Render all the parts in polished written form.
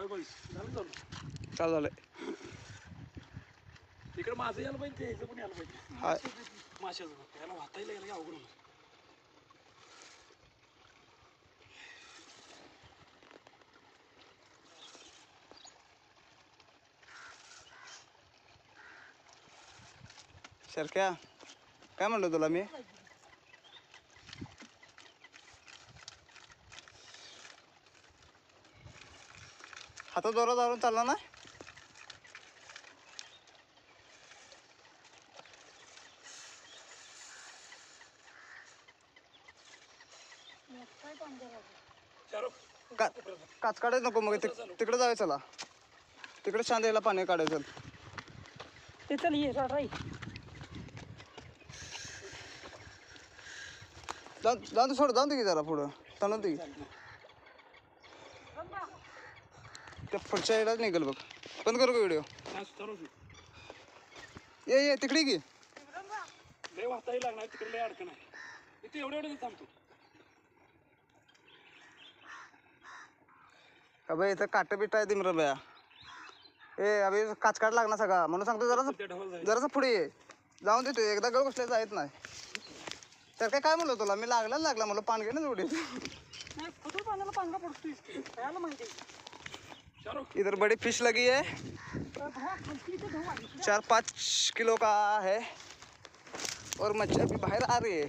चालू झालंय. इकडे माझं यायला पाहिजे त्याचं पण यायला पाहिजे. माशाचं त्याला वाचायला गेलं की अवघड होणार. शरक्या काय म्हणलो तुला मी? हातात दोरा धरून चालला ना? काच काढायचं नको मग तिकडे जावे. चला तिकडे शांत यायला पाणी काढायचं. ते चल ये राई जाऊन सोड. जाऊन दे की जरा पुढं तणून दे. त्या पुढच्या यायला निघेल बघ. बंद करू का व्हिडिओ? ये तिकडे की. लय वाचायला लागणार तिकडे. लय अडकण आहे इथे. एवढे थांबतो अबे इथं काट बिट आहे तिमर बया. ए अबे काचकाट लागणार सगळा म्हणून सांगतो. जरासं पुढे ये. जाऊन देतो एकदा गळ बसल्या जायत नाही. तर काय म्हणलं तुला मी? लागला म्हणलं पान घे ना जोडी. इधर बड़ी फिश लगी है. 4-5 किलो का है और मच्छी अभी बाहर आ रही है.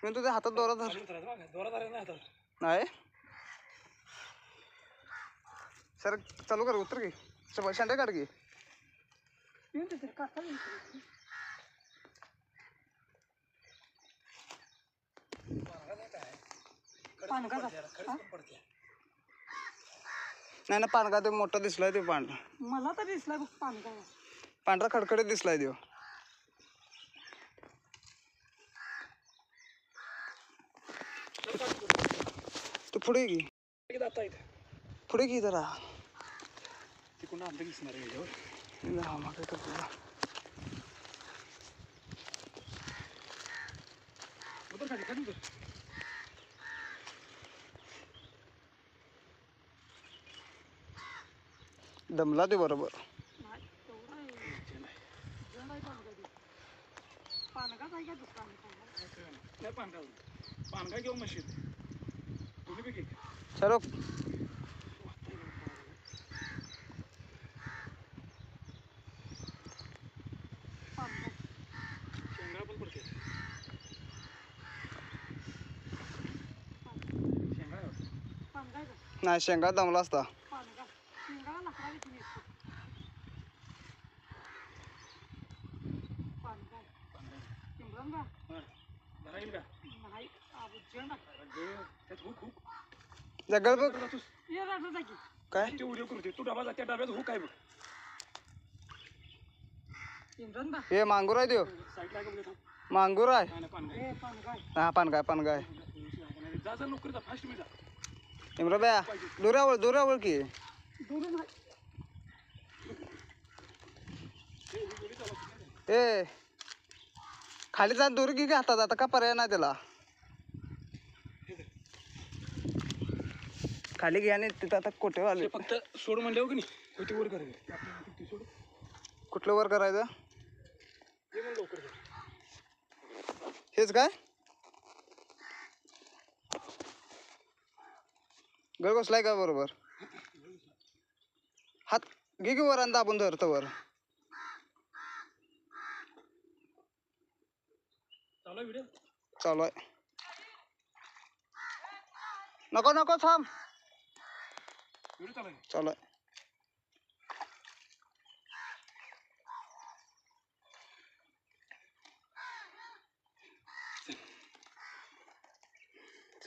मी तुझ्या हातात दोरा धर. नाही सर चालू कर. उतर की शांडे काढ की. नाही ना पानका ते मोठा दिसलाय. ते पांढरा मला तर दिसलाय बघ. पांढरा खडखडीत दिसलाय. तो तू पुढे की. पुढे की जरा. तिकडून अंतर दिसणार आहे याच्यावर. दमला ते बरोबर. पानगा घेऊ मशीन. चलो शेंगा पण पडते. नाही शेंगा दमला असता. जगल बघ काय ते व्हिडिओ करते. तू डबा त्या डब्यात हुक आहे बघ. हे मांगूर आहे. देव साईडला मांगूर आहे. हा पानगाय जा जा लवकर जा. फास्ट मी जा. इम्रा बया दुरावळ की. ए खाली जा. दूर की हातात. आता का पर्याय नाही त्याला. खाली घ्या. आणि तिथं आता कोठे आले. फक्त सोड म्हणल्यावर की नाही होती वर करायचं. कुठलं वर करायचं? ते पण लवकर कर. हेच काय गळ बसलाय का बरोबर? हात घे की वर आणि दाबून धरत वर. चालू आहे. नको थांब. चालू आहे.